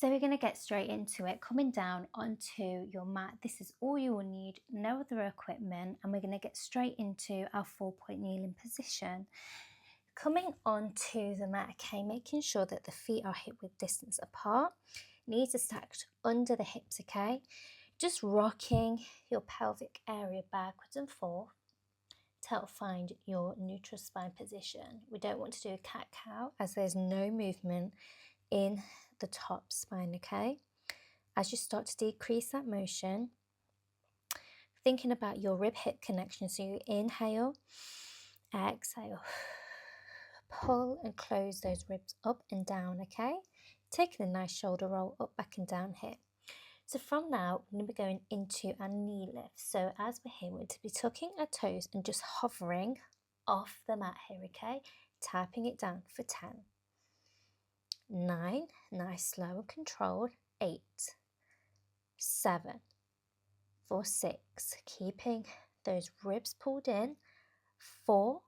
So we're going to get straight into it, coming down onto your mat. This is all you will need, no other equipment, and we're going to get straight into our 4-point kneeling position. Coming onto the mat, okay, making sure that the feet are hip width distance apart, knees are stacked under the hips, okay, just rocking your pelvic area backwards and forth to help find your neutral spine position. We don't want to do a cat-cow as there's no movement in the top spine, okay? As you start to decrease that motion, thinking about your rib-hip connection, so you inhale, exhale, pull and close those ribs up and down, okay? Taking a nice shoulder roll up, back and down here. So from now, we're going to be going into our knee lift. So as we're here, we're going to be tucking our toes and just hovering off the mat here, okay? Tapping it down for 10. 9, nice, slow and controlled. 8, 7, 4, 6, keeping those ribs pulled in. 4,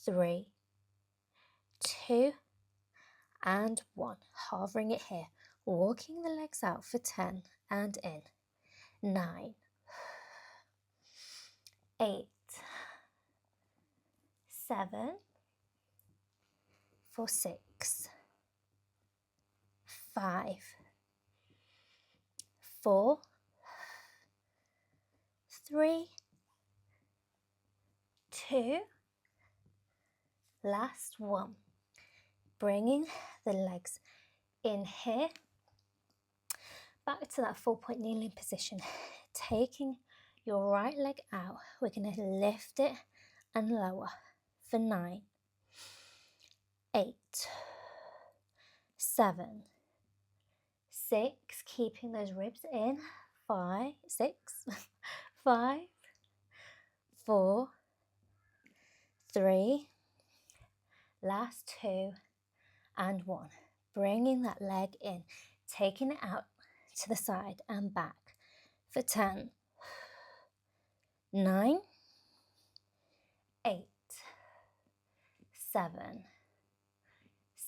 3, 2, and 1. Hovering it here, walking the legs out for 10 and in. 9, 8, 7, 4, 6, 5, 4, 3, 2, last 1. Bringing the legs in here, back to that 4-point kneeling position. Taking your right leg out, we're going to lift it and lower for 9, 8, 7, 6, keeping those ribs in. 5, 6, 5, 4, 3, last 2, and 1. Bringing that leg in, taking it out to the side and back for 10, 9, 8, 7,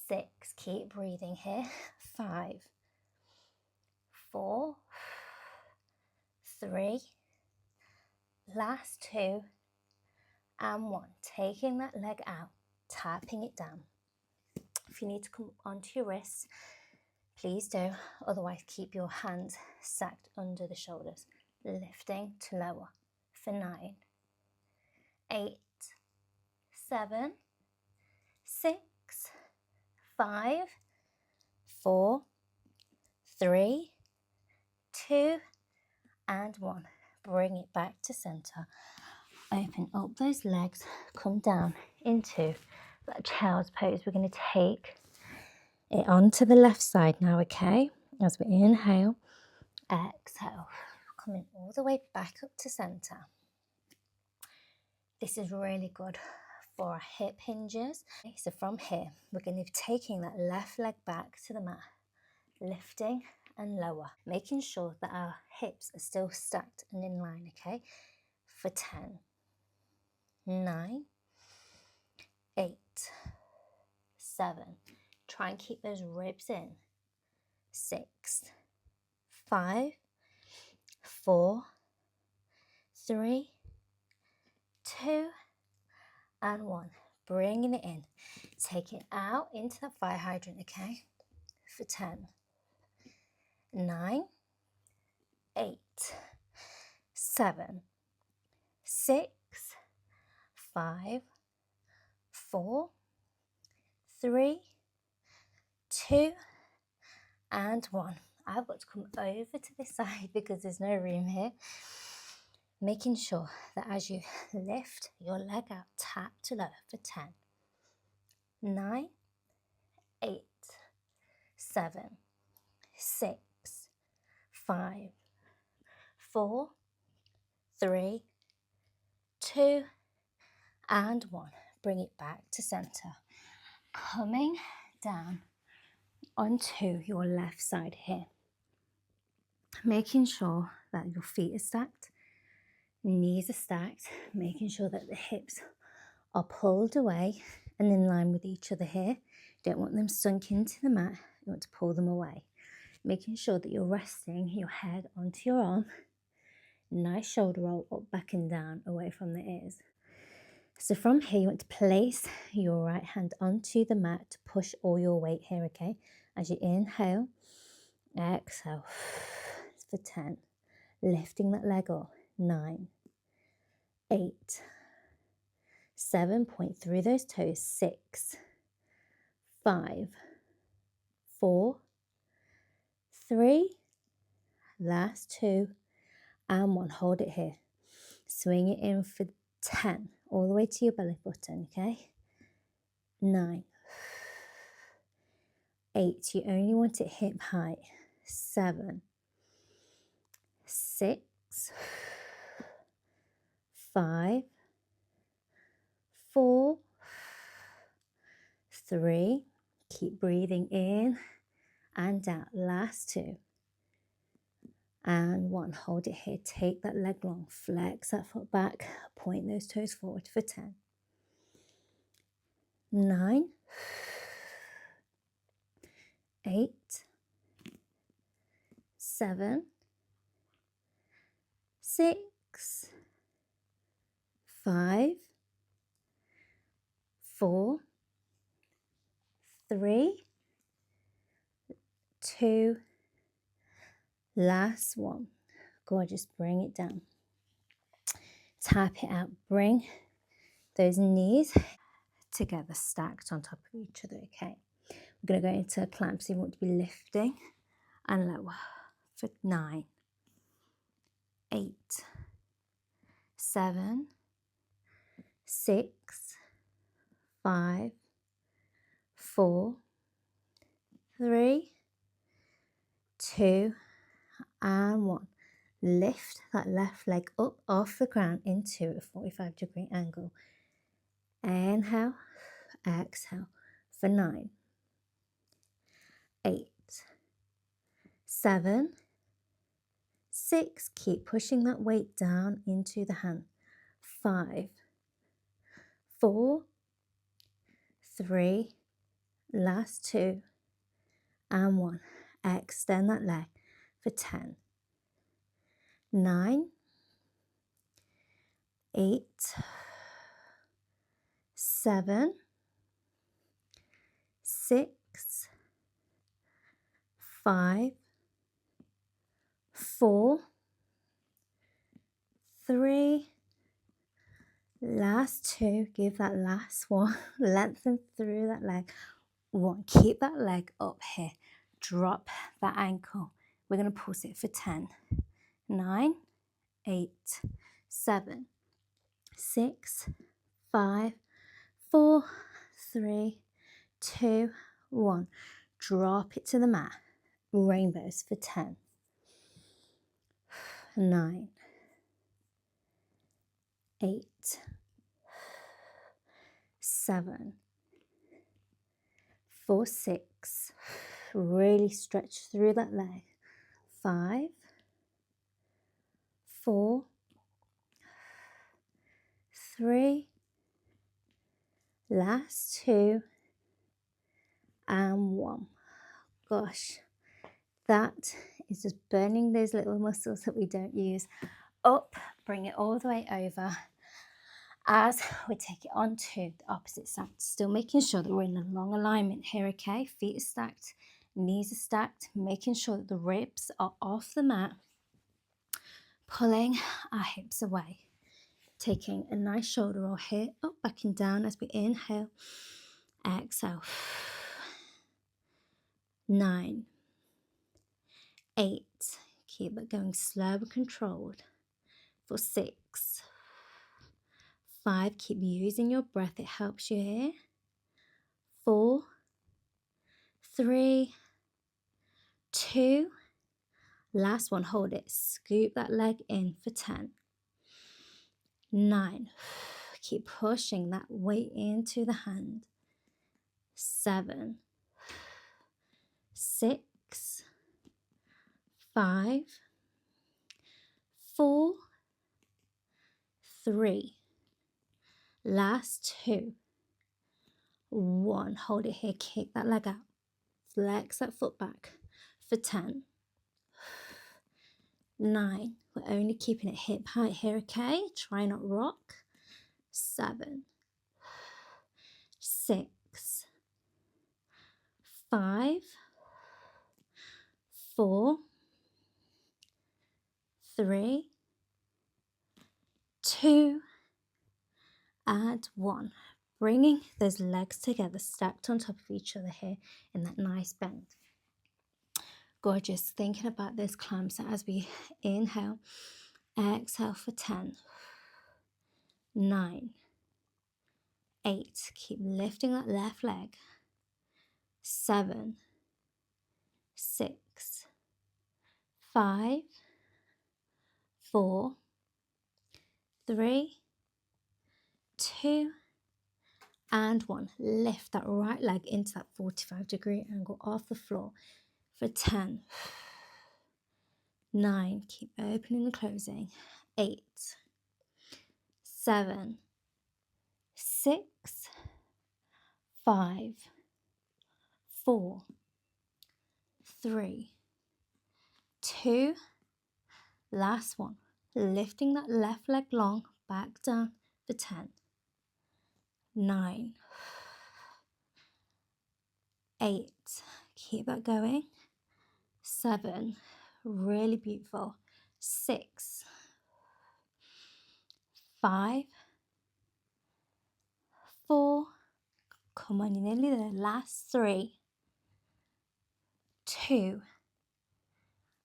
6, keep breathing here. 5, 4, 3, last 2, and 1. Taking that leg out, tapping it down. If you need to come onto your wrists, please do. Otherwise, keep your hands stacked under the shoulders. Lifting to lower for 9, 8, 7, 6, 5, 4, 3, 2, and 1. Bring it back to center. Open up those legs, come down into that child's pose. We're going to take it onto the left side now, okay? As we inhale, exhale, coming all the way back up to center. This is really good for our hip hinges. Okay, so from here, we're going to be taking that left leg back to the mat, lifting and lower, making sure that our hips are still stacked and in line, okay? For 10, 9, 8, 7. Try and keep those ribs in. 6, 5, 4, 3, 2, and 1. Bringing it in. Take it out into that fire hydrant, okay? For 10, 9, 8, 7, 6, 5, 4, 3, 2, and 1. I've got to come over to this side because there's no room here. Making sure that as you lift your leg out, tap to lower for 10, 9, 8, 7, 6, 5, 4, 3, 2, and 1. Bring it back to center. Coming down onto your left side here. Making sure that your feet are stacked, knees are stacked, making sure that the hips are pulled away and in line with each other here. Don't want them sunk into the mat. you want to pull them away. Making sure that you're resting your head onto your arm. Nice shoulder roll up, back and down, away from the ears. So from here, you want to place your right hand onto the mat to push all your weight here, okay? As you inhale, exhale for 10. Lifting that leg up, 9, 8, 7, point through those toes, 6, 5, 4, 3, last 2, and 1. Hold it here. Swing it in for 10, all the way to your belly button, okay? 9, 8, you only want it hip height. 7, 6, 5, 4, 3, keep breathing in and out, last 2, and 1. Hold it here, take that leg long, flex that foot back, point those toes forward for 10, 9, 8, 7, 6, 5, 4, 3, 2, last 1. Gorgeous, bring it down. Tap it out, bring those knees together, stacked on top of each other, okay? We're going to go into a plank, so you want to be lifting and lower for 9, 8, 7, 6, 5, 4, 3, 2, and 1. Lift that left leg up off the ground into a 45-degree angle. Inhale, exhale for 9, 8, 7, 6, keep pushing that weight down into the hand. 5, 4, 3, last 2, and 1. Extend that leg for 10, 9, 8, 7, 6, 5, 4, 3, last 2, give that last 1, lengthen through that leg. 1, keep that leg up here, drop that ankle. We're going to pulse it for 10, 9, 8, 7, 6, 5, 4, 3, 2, 1. Drop it to the mat. Rainbows for 10, 9, 8, 7, 4, 6. Really stretch through that leg. 5, 4, 3, last 2, and 1. Gosh, that is just burning those little muscles that we don't use. Up, bring it all the way over as we take it on to the opposite side. Still making sure that we're in a long alignment here, okay? Feet are stacked, knees are stacked, making sure that the ribs are off the mat, pulling our hips away. Taking a nice shoulder roll here, up, back and down as we inhale, exhale. 9, 8, keep it going slow and controlled. For 6, 5, keep using your breath, it helps you here. 4, 3, 2, last 1, hold it, scoop that leg in for 10, 9, keep pushing that weight into the hand. 7, 6, 5, 4, 3, last 2, 1, hold it here, kick that leg out, flex that foot back for 10, 9, we're only keeping it hip height here, okay? Try not rock. 7, 6, 5, 4, 3, 2, and 1. Bringing those legs together, stacked on top of each other here in that nice bend. Gorgeous. Thinking about those climbs. So as we inhale, exhale for 10, 9, 8. Keep lifting that left leg. 7, 6, 5, 4, 3, 2, and 1. Lift that right leg into that 45-degree angle off the floor for 10, 9. Keep opening and closing. 8, 7, 6, 5, 4, 3, 2. Last one. Lifting that left leg long, back down for 10, 9, 8. Keep that going. 7. Really beautiful. 6, 5, 4. Come on, you're nearly there. Last 3, 2,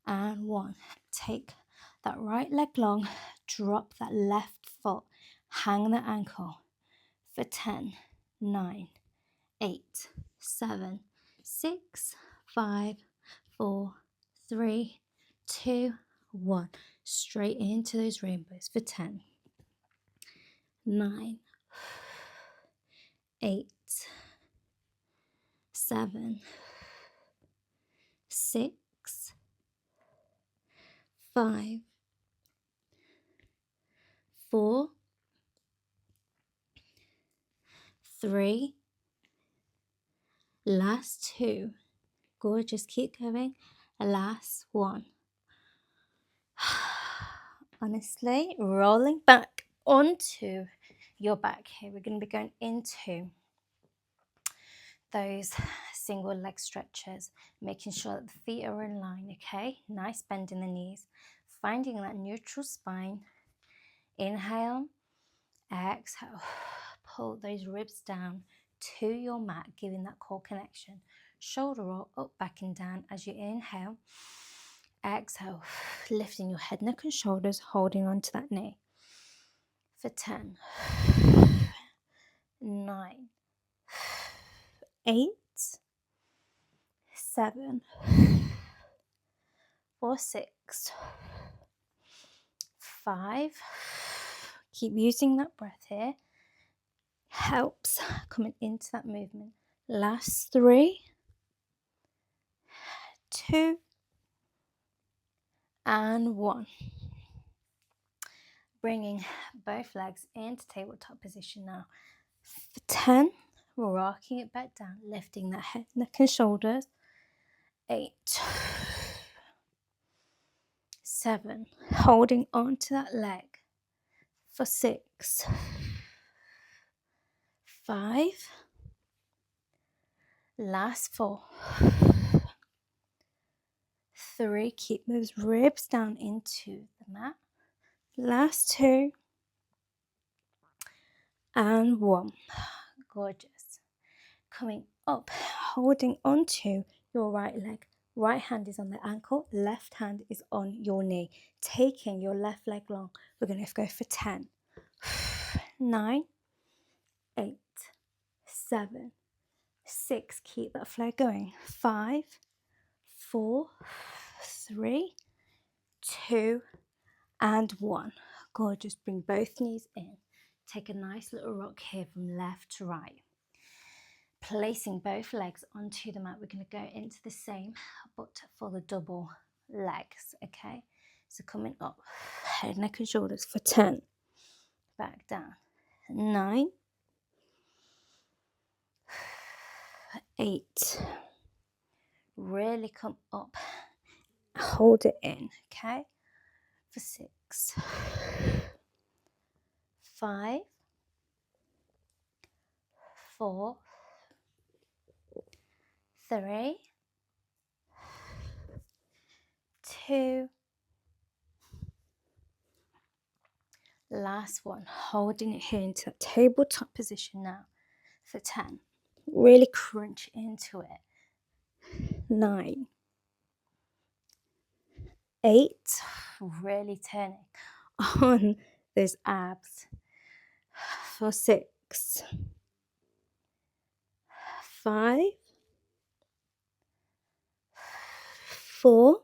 and 1. Take that right leg long, drop that left foot, hang the ankle for 10, 9, 8, 7, 6, 5, 4, 3, 2, 1. Straight into those rainbows for 10, 9, 8, 7, 6, 5, 4, 3. Last 2. Gorgeous. Keep going. Last 1. Honestly, rolling back onto your back here. We're going to be going into those single leg stretches, making sure that the feet are in line, okay? Nice bend in the knees, finding that neutral spine. Inhale, exhale, pull those ribs down to your mat, giving that core connection. Shoulder roll up, back and down as you inhale. Exhale, lifting your head, neck and shoulders, holding onto that knee for 10, 9, 8, 7, 4, 6, 5. Keep using that breath here. Helps coming into that movement. Last 3, 2, and 1. Bringing both legs into tabletop position now. For 10, rocking it back down, lifting that head, neck and shoulders. 8, 7, holding on to that leg. For 6, 5, last 4, 3, keep those ribs down into the mat. Last 2, and 1. Gorgeous. Coming up, holding onto your right leg. Right hand is on the ankle, left hand is on your knee. Taking your left leg long. We're going to go for 10, 9, 8, 7, 6. Keep that flow going. 5, 4, 3, 2, and 1. Gorgeous. Bring both knees in. Take a nice little rock here from left to right. Placing both legs onto the mat, we're going to go into the same, but for the double legs, okay? So coming up, head, neck and shoulders for 10. Back down. 9, 8, Really come up, hold it in, okay, for 6, 5, 4, 3, 2, last one, holding it here into that tabletop position now for 10. Really crunch into it. 9, 8, really turning on those abs for 6, 5, 4,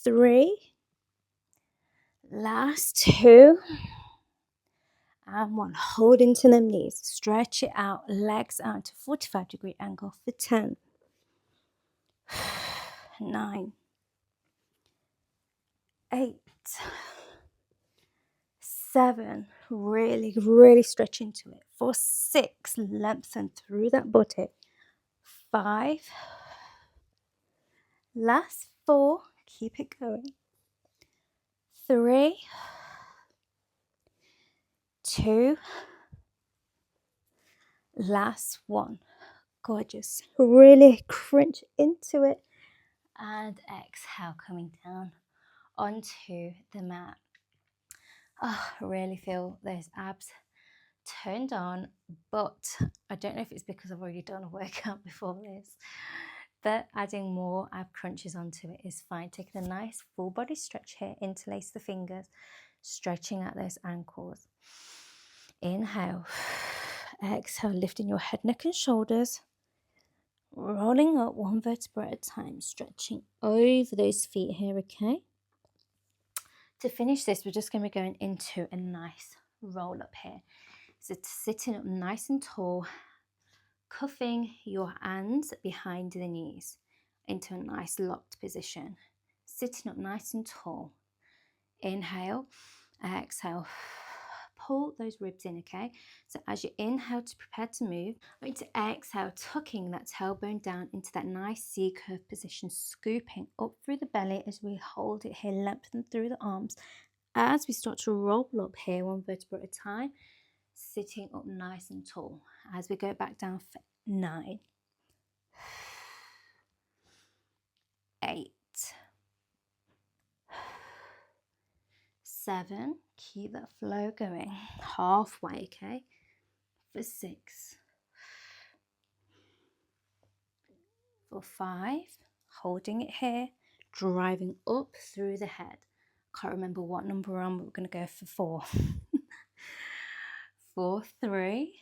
3, last 2, and 1. Hold into them knees, stretch it out, legs out to 45-degree angle for 10, 9, 8, 7, really stretch into it, for 6, lengthen through that buttock, 5, last 4, keep it going, 3, 2, last 1. Gorgeous. Really crunch into it and exhale, coming down onto the mat. Oh, really feel those abs turned on, but I don't know if it's because I've already done a workout before this, but adding more ab crunches onto it is fine. Taking a nice full body stretch here, interlace the fingers, stretching out those ankles. Inhale, exhale, lifting your head, neck and shoulders, rolling up one vertebra at a time, stretching over those feet here, okay? To finish this, we're just going to be going into a nice roll up here. So sitting up nice and tall, cuffing your hands behind the knees into a nice locked position. Sitting up nice and tall. Inhale, exhale, pull those ribs in, okay? So as you inhale to prepare to move, I'm going to exhale, tucking that tailbone down into that nice C-curve position, scooping up through the belly as we hold it here, lengthen through the arms. As we start to roll up here, one vertebra at a time, sitting up nice and tall. As we go back down for 9, 8, 7, keep that flow going, halfway, okay, for 6, for 5, holding it here, driving up through the head. Can't remember what number we're on, but we're going to go for 4. For 3,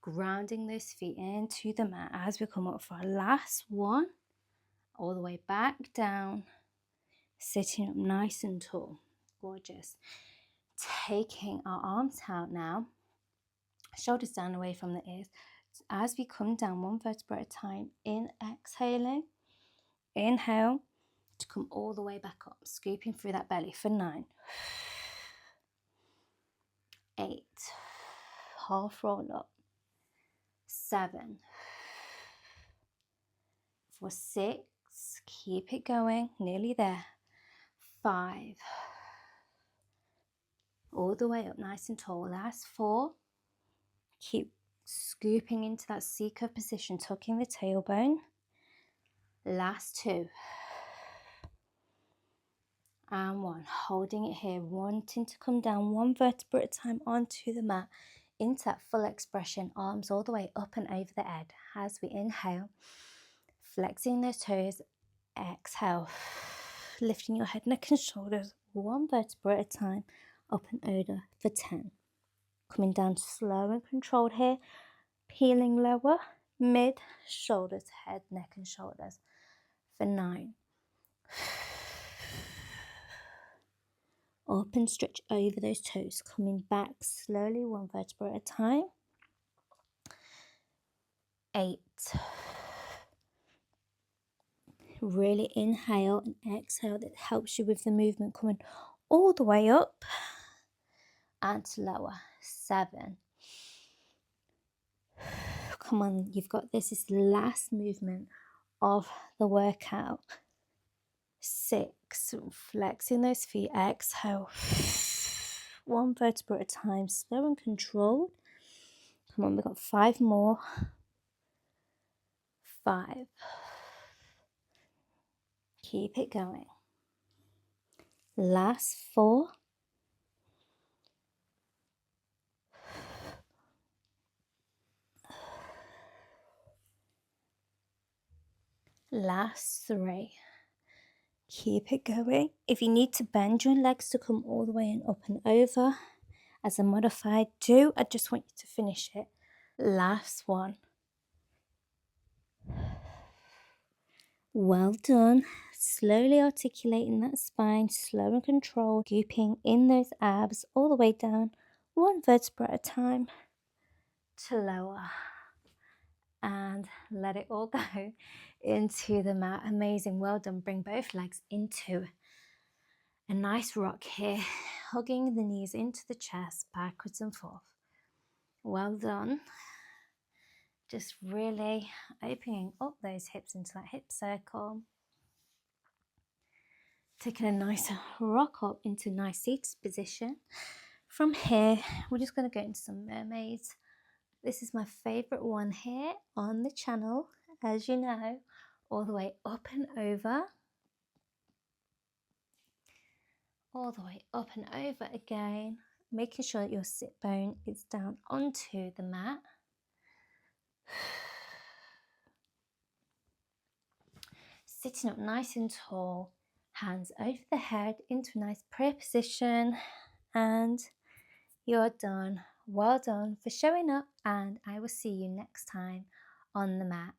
grounding those feet into the mat as we come up for our last one, all the way back down, sitting up nice and tall. Gorgeous. Taking our arms out now, shoulders down away from the ears. As we come down one vertebra at a time, exhaling, inhale to come all the way back up, scooping through that belly for 9, 8, half roll up, 7, for 6, keep it going, nearly there, 5, all the way up nice and tall, last 4, keep scooping into that C-curve position, tucking the tailbone, last 2, and 1, holding it here, wanting to come down one vertebra at a time onto the mat, into that full expression, arms all the way up and over the head. As we inhale, flexing those toes, exhale, lifting your head, neck and shoulders, one vertebra at a time, up and over for 10. Coming down slow and controlled here, peeling lower, mid, shoulders, head, neck and shoulders for 9. Up and stretch over those toes, coming back slowly, one vertebra at a time. 8. Really inhale and exhale. That helps you with the movement coming all the way up and lower. 7. Come on, you've got this. It's the last movement of the workout. 6, flexing those feet, exhale. 1 vertebra at a time, slow and controlled. Come on, we've got 5 more. 5. Keep it going. Last 4. Last 3. Keep it going. If you need to bend your legs to come all the way and up and over as a modified, do. I just want you to finish it. Last 1. Well done. Slowly articulating that spine, slow and controlled, scooping in those abs all the way down, 1 vertebra at a time to lower. And let it all go into the mat. Amazing, well done. Bring both legs into a nice rock here, hugging the knees into the chest, backwards and forth. Well done. Just really opening up those hips into that hip circle. Taking a nice rock up into nice seated position. From here, we're just going to go into some mermaids. This is my favorite one here on the channel, as you know, all the way up and over. All the way up and over again, making sure that your sit bone is down onto the mat. Sitting up nice and tall, hands over the head into a nice prayer position, and you're done. Well done for showing up, and I will see you next time on the mat.